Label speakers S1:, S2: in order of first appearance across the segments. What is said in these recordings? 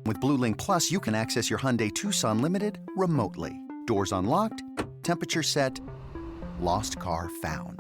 S1: With Blue Link Plus, you can access your Hyundai Tucson Limited remotely. Doors unlocked, temperature set, lost car found.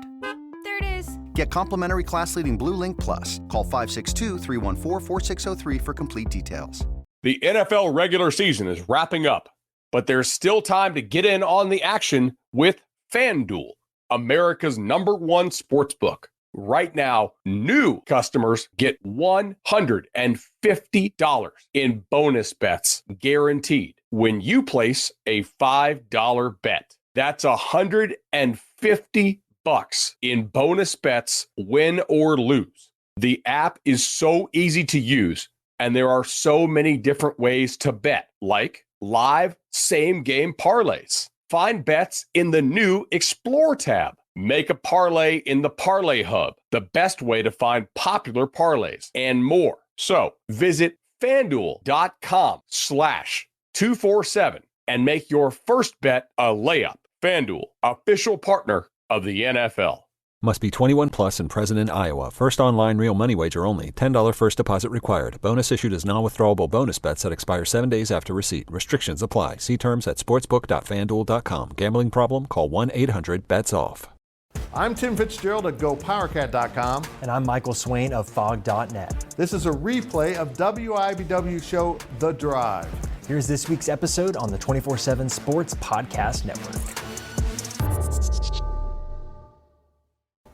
S2: There it is.
S1: Get complimentary class-leading Blue Link Plus. Call 562-314-4603 for complete details.
S3: The NFL regular season is wrapping up, but there's still time to get in on the action with FanDuel, America's #1 sportsbook. Right now, new customers get $150 in bonus bets guaranteed when you place a $5 bet. That's $150 in bonus bets, win or lose. The app is so easy to use, and there are so many different ways to bet, like live same-game parlays. Find bets in the new Explore tab. Make a parlay in the Parlay Hub, the best way to find popular parlays, and more. So visit FanDuel.com/247 and make your first bet a layup. FanDuel, official partner of the NFL.
S4: Must be 21 plus and present in Iowa. First online real money wager only. $10 first deposit required. Bonus issued as non-withdrawable bonus bets that expire 7 days after receipt. Restrictions apply. See terms at sportsbook.fanduel.com. Gambling problem? Call 1-800-BETS-OFF.
S5: I'm Tim Fitzgerald at GoPowerCat.com.
S6: And I'm Michael Swain of Fog.net.
S5: This is a replay of WIBW show The Drive.
S6: Here's this week's episode on the 24/7 Sports Podcast Network.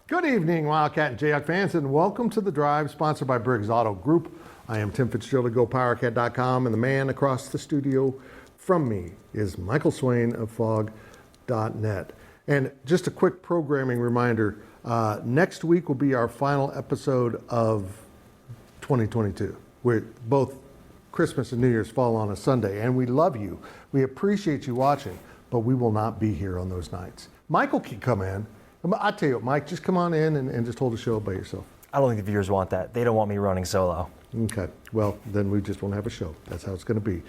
S5: Good evening, Wildcat and Jayhawk fans, and welcome to The Drive, sponsored by Briggs Auto Group. I am Tim Fitzgerald at GoPowerCat.com, and the man across the studio from me is Michael Swain of Fog.net. And just a quick programming reminder, next week will be our final episode of 2022, where both Christmas and New Year's fall on a Sunday, and we love you. We appreciate you watching, but we will not be here on those nights. Michael can come in. I tell you what, Mike, just come on in and just hold the show by yourself.
S6: I don't think the viewers want that. They don't want me running solo.
S5: Okay, well, then we just won't have a show. That's how it's going to be.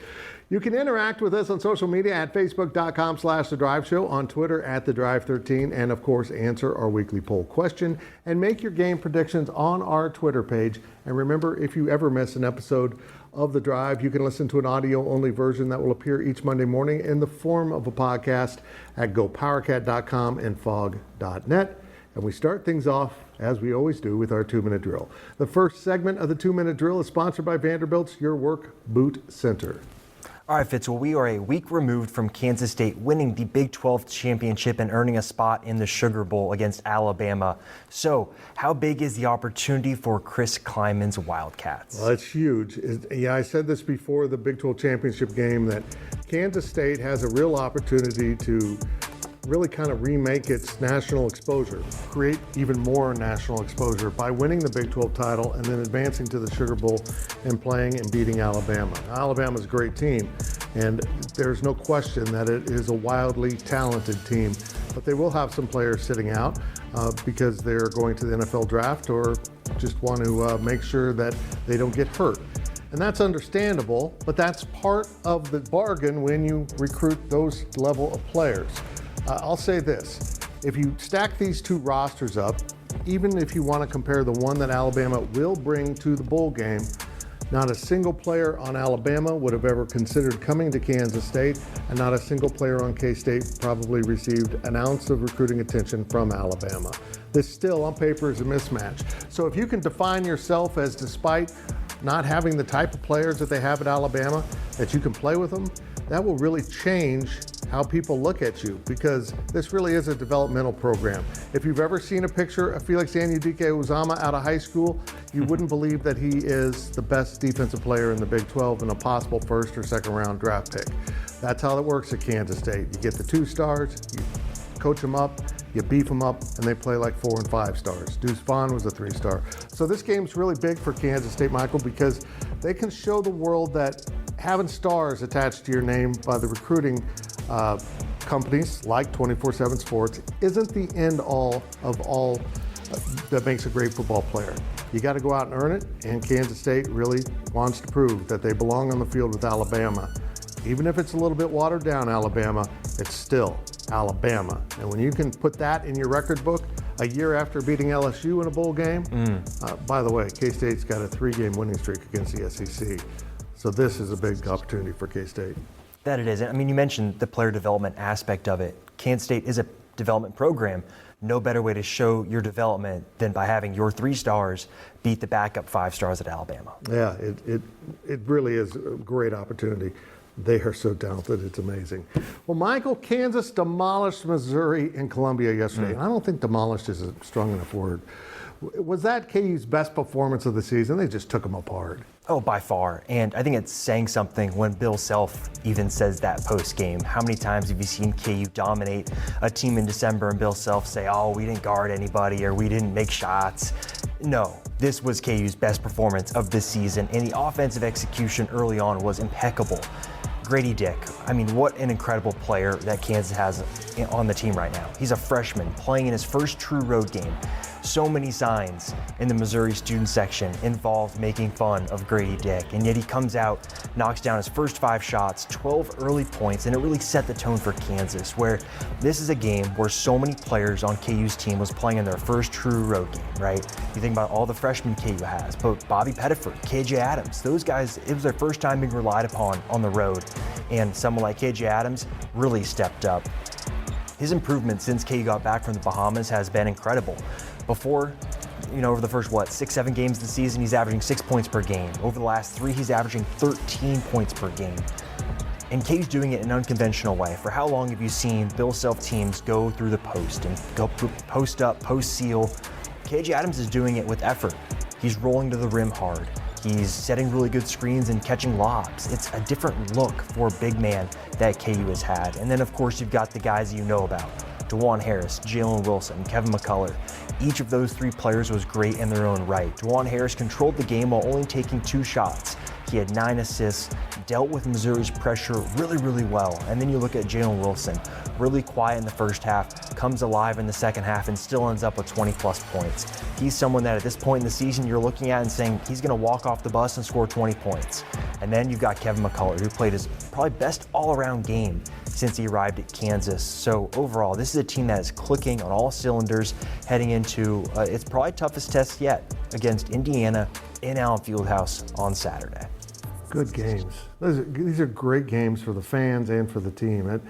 S5: You can interact with us on social media at facebook.com/The Drive Show, on Twitter at The Drive 13, and of course, answer our weekly poll question and make your game predictions on our Twitter page. And remember, if you ever miss an episode of The Drive, you can listen to an audio-only version that will appear each Monday morning in the form of a podcast at GoPowerCat.com and Fog.net. And we start things off, as we always do, with our 2-minute drill. The first segment of the 2-minute drill is sponsored by Vanderbilt's Your Work Boot Center.
S6: All right, Fitz, well, we are a week removed from Kansas State winning the Big 12 championship and earning a spot in the Sugar Bowl against Alabama. So how big is the opportunity for Chris Klieman's Wildcats?
S5: Well, it's huge. I said this before the Big 12 championship game, that Kansas State has a real opportunity to really kind of remake its national exposure, create even more national exposure by winning the Big 12 title and then advancing to the Sugar Bowl and playing and beating Alabama. Now, Alabama's a great team, and there's no question that it is a wildly talented team, but they will have some players sitting out because they're going to the NFL draft or just want to make sure that they don't get hurt. And that's understandable, but that's part of the bargain when you recruit those level of players. I'll say this, if you stack these two rosters up, even if you want to compare the one that Alabama will bring to the bowl game, not a single player on Alabama would have ever considered coming to Kansas State, and not a single player on K-State probably received an ounce of recruiting attention from Alabama. This still, on paper, is a mismatch. So if you can define yourself as, despite not having the type of players that they have at Alabama, that you can play with them, that will really change how people look at you, because this really is a developmental program. If you've ever seen a picture of Felix Anudike-Uzomah out of high school, you wouldn't believe that he is the best defensive player in the Big 12 and a possible first or second round draft pick. That's how it works at Kansas State. You get the 2 stars, you coach them up, you beef them up, and they play like 4 and 5 stars. Deuce Vaughn was a 3-star. So this game's really big for Kansas State, Michael, because they can show the world that having stars attached to your name by the recruiting companies like 24/7 Sports isn't the end all of all that makes a great football player. You got to go out and earn it, and Kansas State really wants to prove that they belong on the field with Alabama. Even if it's a little bit watered down Alabama, it's still Alabama. And when you can put that in your record book a year after beating LSU in a bowl game, by the way, K-State's got a 3-game winning streak against the SEC. So this is a big opportunity for K-State.
S6: That it is. I mean, you mentioned the player development aspect of it. Kansas State is a development program. No better way to show your development than by having your 3 stars beat the backup 5 stars at Alabama.
S5: Yeah, it really is a great opportunity. They are so talented, it's amazing. Well, Michael, Kansas demolished Missouri and Columbia yesterday. And I don't think demolished is a strong enough word. Was that KU's best performance of the season? They just took them apart.
S6: Oh, by far. And I think it's saying something when Bill Self even says that post-game. How many times have you seen KU dominate a team in December and Bill Self say, oh, we didn't guard anybody or we didn't make shots? No, this was KU's best performance of this season, and the offensive execution early on was impeccable. Grady Dick, I mean, what an incredible player that Kansas has on the team right now. He's a freshman playing in his first true road game. So many signs in the Missouri student section involved making fun of Grady Dick, and yet he comes out, knocks down his first 5 shots, 12 early points, and it really set the tone for Kansas, where this is a game where so many players on KU's team was playing in their first true road game, right? You think about all the freshmen KU has, but Bobby Pettiford, KJ Adams, those guys, it was their first time being relied upon on the road, and someone like KJ Adams really stepped up. His improvement since KU got back from the Bahamas has been incredible. Before, over the first, 6-7 games this season, he's averaging 6 points per game. Over the last 3, he's averaging 13 points per game. And KU's doing it in an unconventional way. For how long have you seen Bill Self teams go through the post and go post up, post seal? KJ Adams is doing it with effort. He's rolling to the rim hard. He's setting really good screens and catching lobs. It's a different look for a big man that KU has had. And then, of course, you've got the guys you know about. DeJuan Harris, Jalen Wilson, Kevin McCullough. Each of those 3 players was great in their own right. DeJuan Harris controlled the game while only taking 2 shots. He had 9 assists, dealt with Missouri's pressure really, really well. And then you look at Jalen Wilson, really quiet in the first half, comes alive in the second half, and still ends up with 20-plus points. He's someone that at this point in the season you're looking at and saying he's going to walk off the bus and score 20 points. And then you've got Kevin McCullough, who played his probably best all-around game since he arrived at Kansas. So overall, this is a team that is clicking on all cylinders heading into its probably toughest test yet against Indiana in Allen Fieldhouse on Saturday.
S5: Good games. These are great games for the fans and for the team.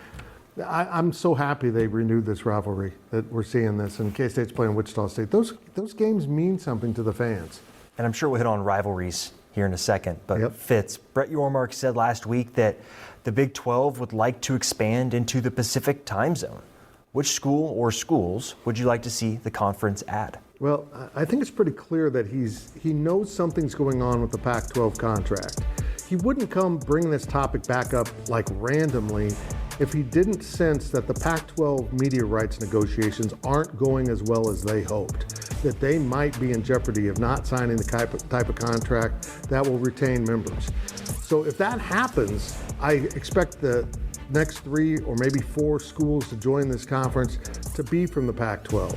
S5: I'm so happy they renewed this rivalry, that we're seeing this, and K-State's playing Wichita State. Those games mean something to the fans.
S6: And I'm sure we'll hit on rivalries here in a second, but
S5: Yep.
S6: Fitz, Brett Yormark said last week that the Big 12 would like to expand into the Pacific time zone. Which school or schools would you like to see the conference add?
S5: Well, I think it's pretty clear that he knows something's going on with the Pac-12 contract. He wouldn't come bring this topic back up like randomly if he didn't sense that the Pac-12 media rights negotiations aren't going as well as they hoped, that they might be in jeopardy of not signing the type of contract that will retain members. So if that happens, I expect the next 3 or maybe 4 schools to join this conference to be from the Pac-12.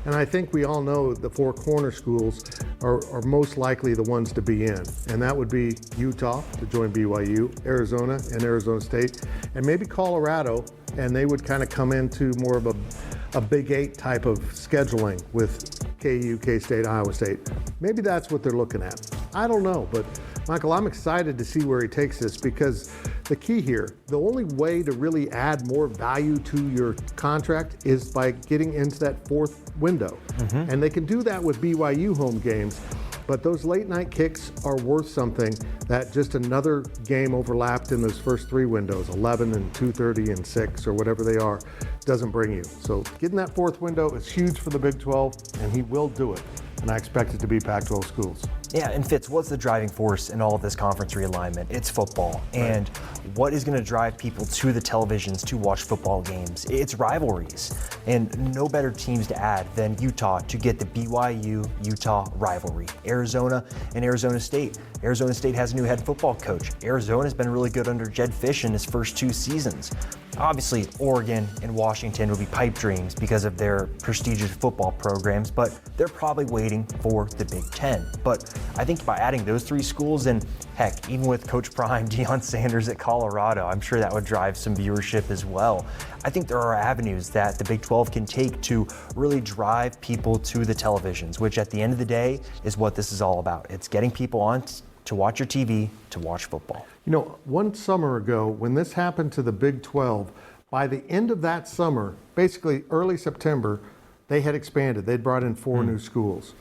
S5: And I think we all know the 4 corner schools are most likely the ones to be in. And that would be Utah to join BYU, Arizona and Arizona State, and maybe Colorado, and they would kind of come into more of a Big 8 type of scheduling with KU, K-State, Iowa State. Maybe that's what they're looking at. I don't know, but Michael, I'm excited to see where he takes this, because the key here, the only way to really add more value to your contract is by getting into that 4th window. And they can do that with BYU home games, but those late night kicks are worth something that just another game overlapped in those first 3 windows, 11 and 2:30 and 6 or whatever they are, doesn't bring you. So getting that 4th window is huge for the Big 12, and he will do it. And I expect it to be Pac-12 schools.
S6: Yeah, and Fitz, what's the driving force in all of this conference realignment? It's football. And what is going to drive people to the televisions to watch football games? It's rivalries. And no better teams to add than Utah to get the BYU-Utah rivalry. Arizona and Arizona State. Arizona State has a new head football coach. Arizona's been really good under Jed Fish in his first 2 seasons. Obviously, Oregon and Washington would be pipe dreams because of their prestigious football programs, but they're probably waiting for the Big Ten. But I think by adding those 3 schools, and heck, even with Coach Prime, Deion Sanders at Colorado, I'm sure that would drive some viewership as well. I think there are avenues that the Big 12 can take to really drive people to the televisions, which at the end of the day is what this is all about. It's getting people on to watch your TV, to watch football.
S5: You know, one summer ago, when this happened to the Big 12, by the end of that summer, basically early September, they had expanded. They'd brought in 4 new schools.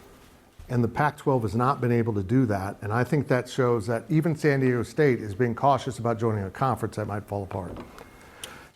S5: And the Pac-12 has not been able to do that. And I think that shows that even San Diego State is being cautious about joining a conference that might fall apart.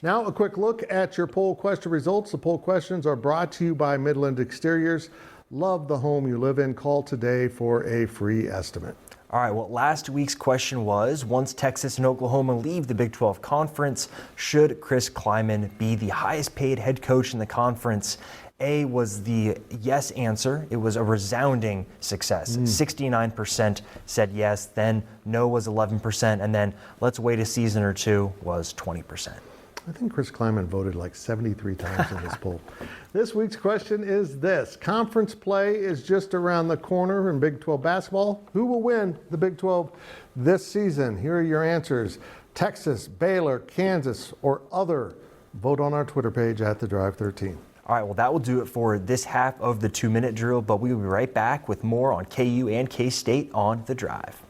S5: Now, a quick look at your poll question results. The poll questions are brought to you by Midland Exteriors. Love the home you live in. Call today for a free estimate.
S6: All right, well, last week's question was, once Texas and Oklahoma leave the Big 12 Conference, should Chris Klieman be the highest paid head coach in the conference? A was the yes answer. It was a resounding success. 69% said yes, then no was 11%, and then let's wait a season or two was 20%.
S5: I think Chris Klieman voted like 73 times in this poll. This week's question is this. Conference play is just around the corner in Big 12 basketball. Who will win the Big 12 this season? Here are your answers. Texas, Baylor, Kansas, or other. Vote on our Twitter page at The Drive 13.
S6: All right, well, that will do it for this half of the 2-minute drill, but we will be right back with more on KU and K-State on The Drive.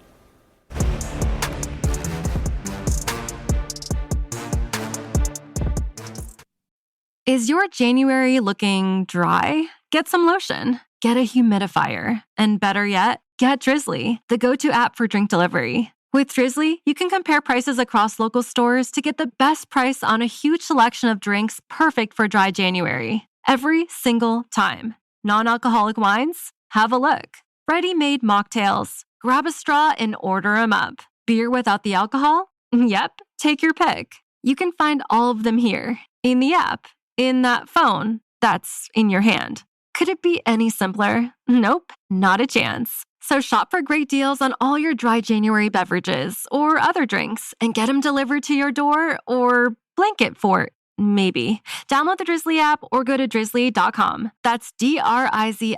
S2: Is your January looking dry? Get some lotion. Get a humidifier. And better yet, get Drizzly, the go-to app for drink delivery. With Drizzly, you can compare prices across local stores to get the best price on a huge selection of drinks perfect for dry January. Every single time. Non-alcoholic wines? Have a look. Ready-made mocktails? Grab a straw and order them up. Beer without the alcohol? Yep, take your pick. You can find all of them here, in the app, in that phone that's in your hand. Could it be any simpler? Nope, not a chance. So shop for great deals on all your dry January beverages or other drinks and get them delivered to your door or blanket fort. Maybe. Download the Drizzly app or go to drizzly.com. That's DRIZLY.com.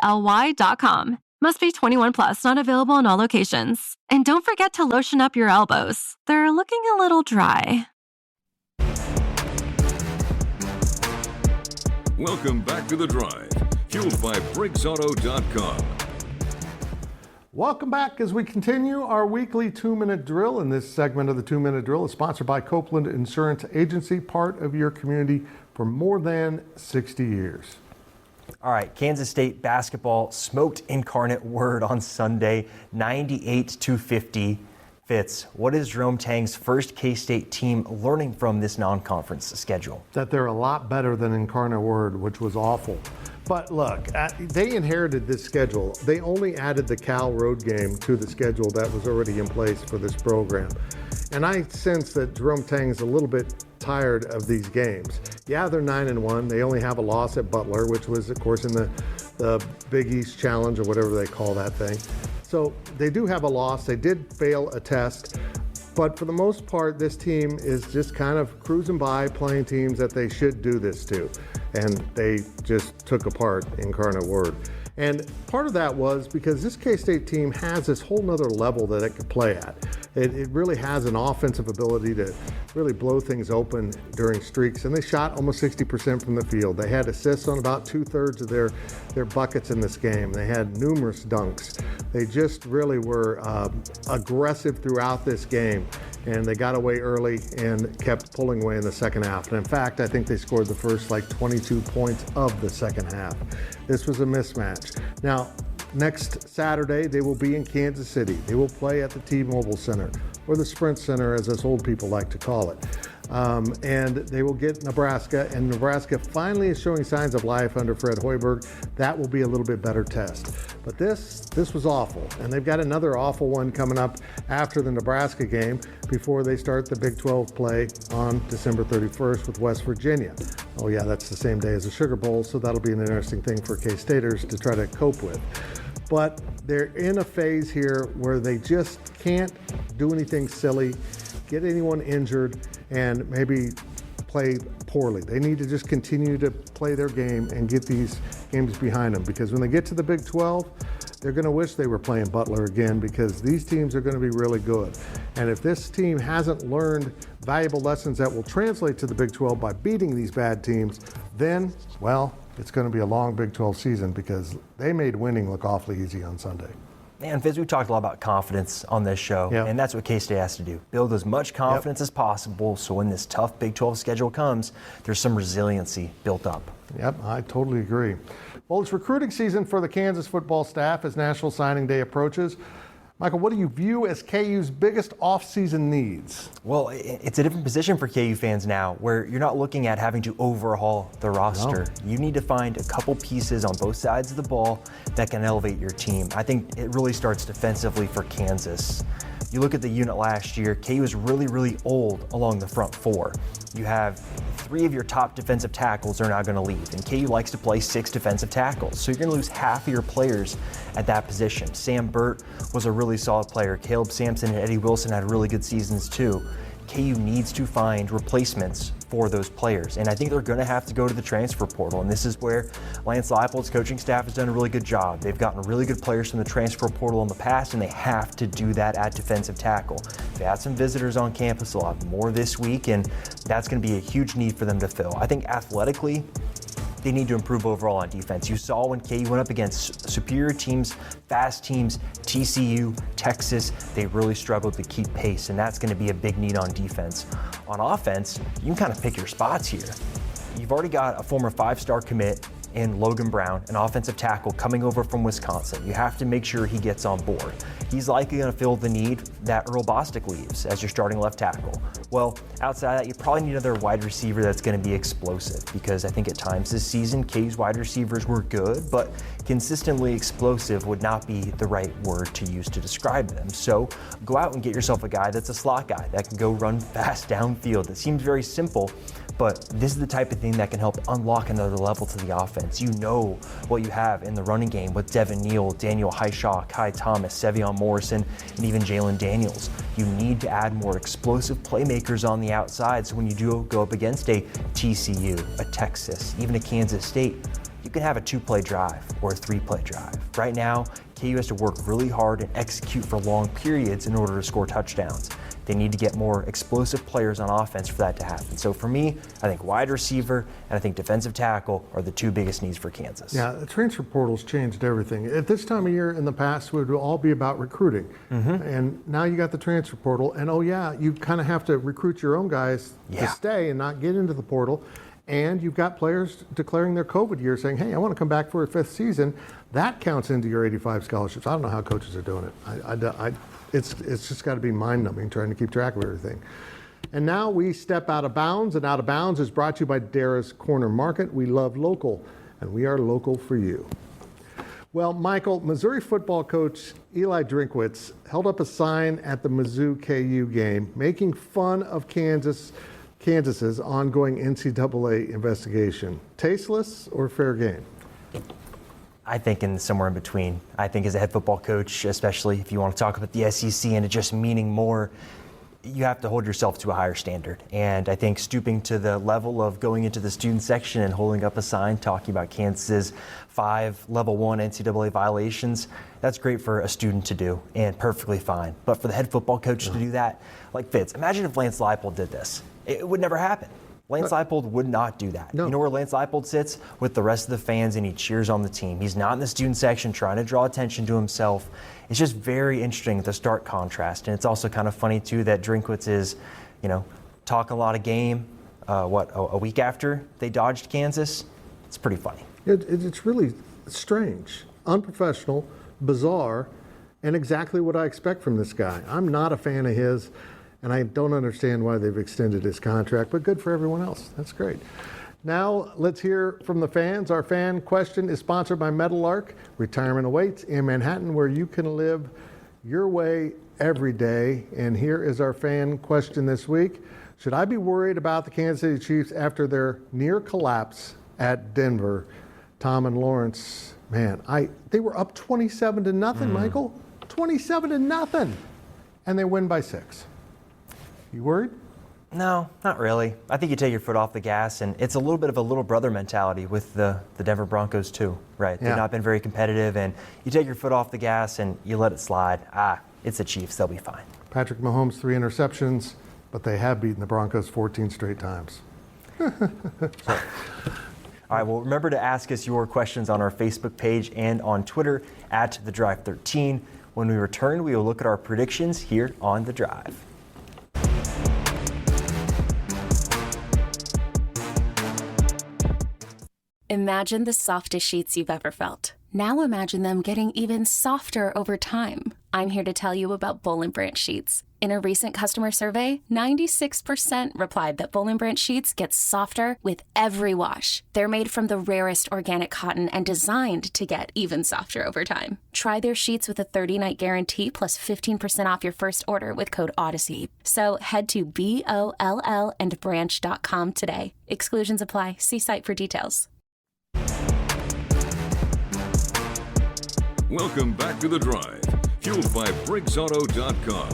S2: Must be 21 plus, not available in all locations. And don't forget to lotion up your elbows. They're looking a little dry.
S7: Welcome back to The Drive, fueled by BriggsAuto.com.
S5: Welcome back as we continue our weekly 2-minute drill. And this segment of the 2-minute drill is sponsored by Copeland Insurance Agency, part of your community for more than 60 years.
S6: All right, Kansas State basketball smoked Incarnate Word on Sunday, 98-50. Fitz, what is Jerome Tang's first K-State team learning from this non-conference schedule?
S5: That they're a lot better than Incarnate Word, which was awful. But look, they inherited this schedule. They only added the Cal road game to the schedule that was already in place for this program. And I sense that Jerome Tang's a little bit tired of these games. Yeah, they're 9-1. They only have a loss at Butler, which was, of course, in the Big East Challenge or whatever they call that thing. So they do have a loss. They did fail a test. But for the most part, this team is just kind of cruising by, playing teams that they should do this to. And they just took apart Incarnate Word. And part of that was because this K-State team has this whole nother level that it could play at. It really has an offensive ability to really blow things open during streaks. And they shot almost 60% from the field. They had assists on about 2/3 of their buckets in this game. They had numerous dunks. They just really were aggressive throughout this game. And they got away early and kept pulling away in the second half. And in fact, I think they scored the first 22 points of the second half. This was a mismatch. Now, next Saturday, they will be in Kansas City. They will play at the T-Mobile Center, or the Sprint Center, as us old people like to call it. And they will get Nebraska, and Nebraska finally is showing signs of life under Fred Hoiberg. That will be a little bit better test. But this was awful, and they've got another awful one coming up after the Nebraska game before they start the Big 12 play on December 31st with West Virginia. Oh yeah, that's the same day as the Sugar Bowl, so that'll be an interesting thing for K-Staters to try to cope with. But they're in a phase here where they just can't do anything silly, get anyone injured, and maybe play poorly. They need to just continue to play their game and get these games behind them, because when they get to the Big 12, they're going to wish they were playing Butler again, because these teams are going to be really good. And if this team hasn't learned valuable lessons that will translate to the Big 12 by beating these bad teams, then, well, it's going to be a long Big 12 season, because they made winning look awfully easy on Sunday.
S6: Man, Fitz, we've talked a lot about confidence on this show, and that's what K-State has to do. Build as much confidence as possible so when this tough Big 12 schedule comes, there's some resiliency built up.
S5: Yep, I totally agree. Well, it's recruiting season for the Kansas football staff as National Signing Day approaches. Michael, what do you view as KU's biggest off-season needs?
S6: Well, it's a different position for KU fans now, where you're not looking at having to overhaul the roster. No. You need to find a couple pieces on both sides of the ball that can elevate your team. I think it really starts defensively for Kansas. You look at the unit last year, KU is really, really old along the front four. You have 3 of your top defensive tackles are now going to leave, and KU likes to play 6 defensive tackles. So you're going to lose half of your players at that position. Sam Burt was a really solid player. Caleb Sampson and Eddie Wilson had really good seasons too. KU needs to find replacements for those players, and I think they're going to have to go to the transfer portal, and this is where Lance Leipold's coaching staff has done a really good job. They've gotten really good players from the transfer portal in the past, and they have to do that at defensive tackle. They had some visitors on campus, they'll have more this week, and that's going to be a huge need for them to fill. I think athletically, they need to improve overall on defense. You saw when KU went up against superior teams, fast teams, TCU, Texas, they really struggled to keep pace, and that's going to be a big need on defense. On offense, you can kind of pick your spots here. You've already got a former 5-star commit in Logan Brown, an offensive tackle coming over from Wisconsin. You have to make sure he gets on board. He's likely going to fill the need that Earl Bostic leaves as your starting left tackle. Well, outside of that, you probably need another wide receiver that's going to be explosive, because I think at times this season, KU's wide receivers were good, but consistently explosive would not be the right word to use to describe them. So go out and get yourself a guy that's a slot guy that can go run fast downfield. It seems very simple, but this is the type of thing that can help unlock another level to the offense. You know what you have in the running game with Devin Neal, Daniel Highshaw, Kai Thomas, Sevion Morrison, and even Jalen Daniels. You need to add more explosive playmakers on the outside, so when you do go up against a TCU, a Texas, even a Kansas State, you can have a 2-play drive or a 3-play drive. Right now, KU has to work really hard and execute for long periods in order to score touchdowns. They need to get more explosive players on offense for that to happen. So for me, I think wide receiver and I think defensive tackle are the 2 biggest needs for Kansas.
S5: Yeah, the transfer portal's changed everything. At this time of year in the past, it would all be about recruiting. And now you got the transfer portal, and you kind of have to recruit your own guys to stay and not get into the portal. And you've got players declaring their COVID year saying, hey, I want to come back for a 5th season. That counts into your 85 scholarships. I don't know how coaches are doing it. It's just got to be mind-numbing trying to keep track of everything. And now we step out of bounds, and Out of Bounds is brought to you by Dara's Corner Market. We love local, and we are local for you. Well, Michael, Missouri football coach Eliah Drinkwitz held up a sign at the Mizzou KU game making fun of Kansas's ongoing NCAA investigation. Tasteless or fair game?
S6: I think somewhere in between. I think as a head football coach, especially if you want to talk about the SEC and it just meaning more, you have to hold yourself to a higher standard. And I think stooping to the level of going into the student section and holding up a sign talking about Kansas's 5 level 1 NCAA violations, that's great for a student to do and perfectly fine. But for the head football coach to do that, like Fitz, imagine if Lance Leipold did this. It would never happen. Lance Leipold would not do that. No. You know where Lance Leipold sits? With the rest of the fans, and he cheers on the team. He's not in the student section trying to draw attention to himself. It's just very interesting, the stark contrast. And it's also kind of funny, too, that Drinkwitz is, talking a lot of game, a week after they dodged Kansas? It's pretty funny.
S5: It's really strange, unprofessional, bizarre, and exactly what I expect from this guy. I'm not a fan of his. And I don't understand why they've extended his contract, but good for everyone else. That's great. Now let's hear from the fans. Our fan question is sponsored by Meadowlark. Retirement awaits in Manhattan, where you can live your way every day. And here is our fan question this week. Should I be worried about the Kansas City Chiefs after their near collapse at Denver? Tom and Lawrence, man, they were up 27-0, Michael. 27-0. And they win by 6. You worried?
S6: No, not really. I think you take your foot off the gas, and it's a little bit of a little brother mentality with the Denver Broncos too, right? They've not been very competitive, and you take your foot off the gas and you let it slide. It's the Chiefs. They'll be fine.
S5: Patrick Mahomes, 3 interceptions, but they have beaten the Broncos 14 straight times.
S6: All right, well, remember to ask us your questions on our Facebook page and on Twitter @TheDrive13. When we return, we will look at our predictions here on The Drive.
S8: Imagine the softest sheets you've ever felt. Now imagine them getting even softer over time. I'm here to tell you about Boll & Branch sheets. In a recent customer survey, 96% replied that Boll & Branch sheets get softer with every wash. They're made from the rarest organic cotton and designed to get even softer over time. Try their sheets with a 30-night guarantee plus 15% off your first order with code Odyssey. So head to BOLLandbranch.com today. Exclusions apply. See site for details.
S7: Welcome back to The Drive, fueled by BriggsAuto.com.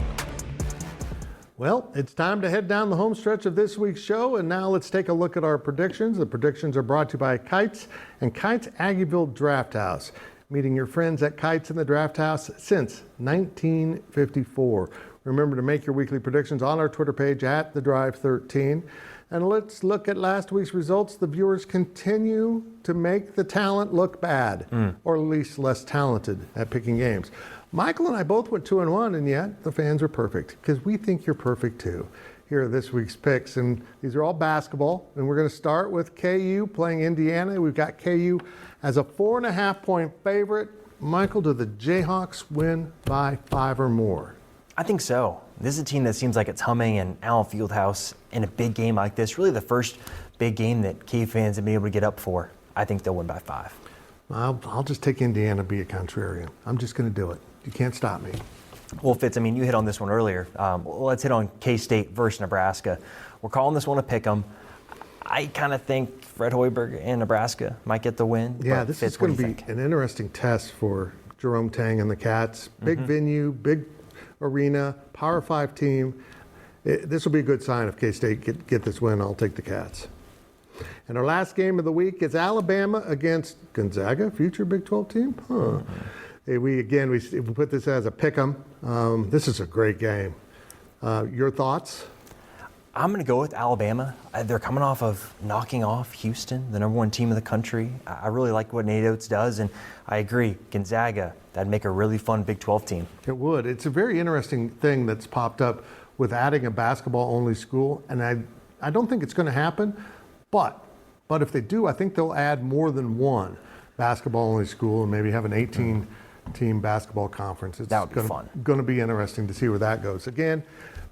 S5: Well, it's time to head down the home stretch of this week's show, and now let's take a look at our predictions. The predictions are brought to you by Kites and Kites Aggieville Draft House. Meeting your friends at Kites in the Draft House since 1954. Remember to make your weekly predictions on our Twitter page at TheDrive13. And let's look at last week's results. The viewers continue to make the talent look bad, or at least less talented at picking games. Michael and I both went 2-1, and yet the fans are perfect, because we think you're perfect too. Here are this week's picks, and these are all basketball. And we're going to start with KU playing Indiana. We've got KU as a 4.5-point favorite. Michael, do the Jayhawks win by 5 or more?
S6: I think so. This is a team that seems like it's humming in Allen Fieldhouse in a big game like this. Really the first big game that KU fans have been able to get up for. I think they'll win by 5.
S5: I'll just take Indiana, be a contrarian. I'm just going to do it. You can't stop me.
S6: Well, Fitz, I mean, you hit on this one earlier. Let's hit on K-State versus Nebraska. We're calling this one a pick'em. I kind of think Fred Hoiberg and Nebraska might get the win.
S5: Yeah, this is going to be an interesting test for Jerome Tang and the Cats. Big venue, big arena, Power 5 team. This will be a good sign if K-State get this win. I'll take the Cats. And our last game of the week is Alabama against Gonzaga, future Big 12 team. We put this as a pick'em. This is a great game. Your thoughts?
S6: I'm going to go with Alabama. They're coming off of knocking off Houston, the #1 team in the country. I really like what Nate Oates does, and I agree. Gonzaga, that'd make a really fun Big 12 team.
S5: It would. It's a very interesting thing that's popped up with adding a basketball-only school, and I don't think it's going to happen, but if they do, I think they'll add more than one basketball-only school and maybe have an 18-team basketball conference.
S6: That would be fun.
S5: It's going to be interesting to see where that goes. Again,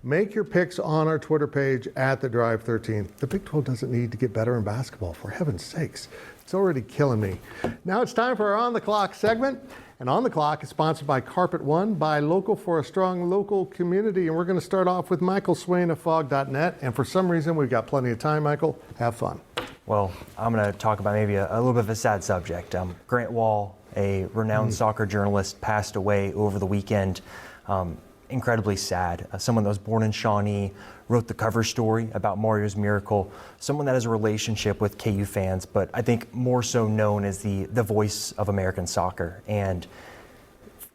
S5: make your picks on our Twitter page at TheDrive13. The Big 12 doesn't need to get better in basketball, for heaven's sakes. It's already killing me. Now it's time for our On the Clock segment. And On the Clock is sponsored by Carpet One, by Local for a Strong Local Community. And we're going to start off with Michael Swain of Fog.net. And for some reason, we've got plenty of time, Michael. Have fun.
S6: Well, I'm going to talk about maybe a little bit of a sad subject. Grant Wall, a renowned soccer journalist, passed away over the weekend. Incredibly sad. Someone that was born in Shawnee, wrote the cover story about Mario's Miracle, someone that has a relationship with KU fans, but I think more so known as the voice of American soccer. And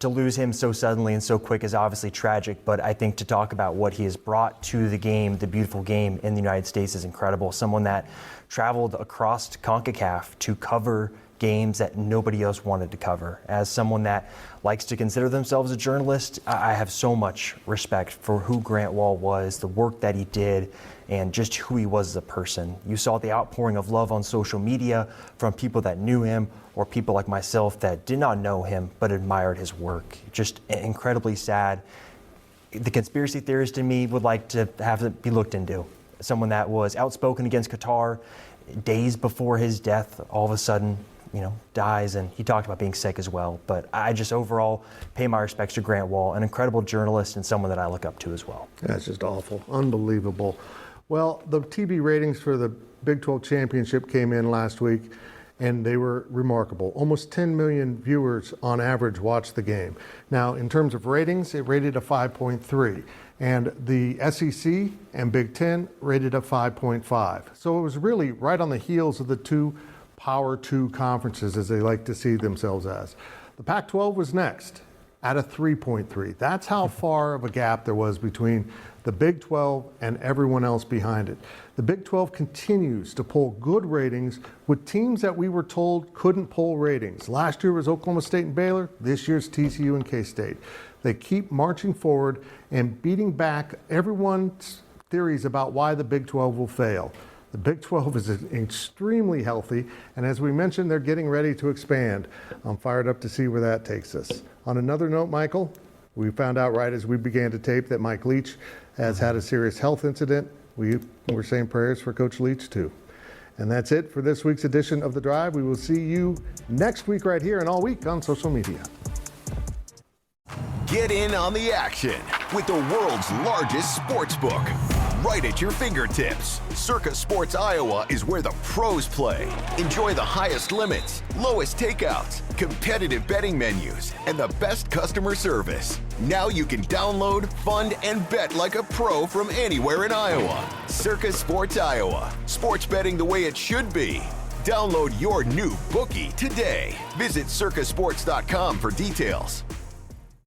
S6: to lose him so suddenly and so quick is obviously tragic, but I think to talk about what he has brought to the game, the beautiful game in the United States, is incredible. Someone that traveled across CONCACAF to cover games that nobody else wanted to cover. As someone that likes to consider themselves a journalist, I have so much respect for who Grant Wall was, the work that he did, and just who he was as a person. You saw the outpouring of love on social media from people that knew him or people like myself that did not know him but admired his work. Just incredibly sad. The conspiracy theorist in me would like to have it be looked into. Someone that was outspoken against Qatar, days before his death, all of a sudden, dies, and he talked about being sick as well. But I just overall pay my respects to Grant Wall, an incredible journalist and someone that I look up to as well.
S5: That's just awful. Unbelievable. Well, the TV ratings for the Big 12 Championship came in last week, and they were remarkable. Almost 10 million viewers on average watched the game. Now, in terms of ratings, it rated a 5.3, and the SEC and Big 10 rated a 5.5. So it was really right on the heels of the two Power 2 conferences, as they like to see themselves as. The Pac-12 was next, at a 3.3. That's how far of a gap there was between the Big 12 and everyone else behind it. The Big 12 continues to pull good ratings with teams that we were told couldn't pull ratings. Last year was Oklahoma State and Baylor. This year's TCU and K-State. They keep marching forward and beating back everyone's theories about why the Big 12 will fail. The Big 12 is extremely healthy, and as we mentioned, they're getting ready to expand. I'm fired up to see where that takes us. On another note, Michael, we found out right as we began to tape that Mike Leach has had a serious health incident. We're saying prayers for Coach Leach too. And that's it for this week's edition of The Drive. We will see you next week right here and all week on social media.
S9: Get in on the action with the world's largest sports book, right at your fingertips. Circa Sports Iowa is where the pros play. Enjoy the highest limits, lowest takeouts, competitive betting menus, and the best customer service. Now you can download, fund, and bet like a pro from anywhere in Iowa. Circa Sports Iowa. Sports betting the way it should be. Download your new bookie today. Visit circasports.com for details.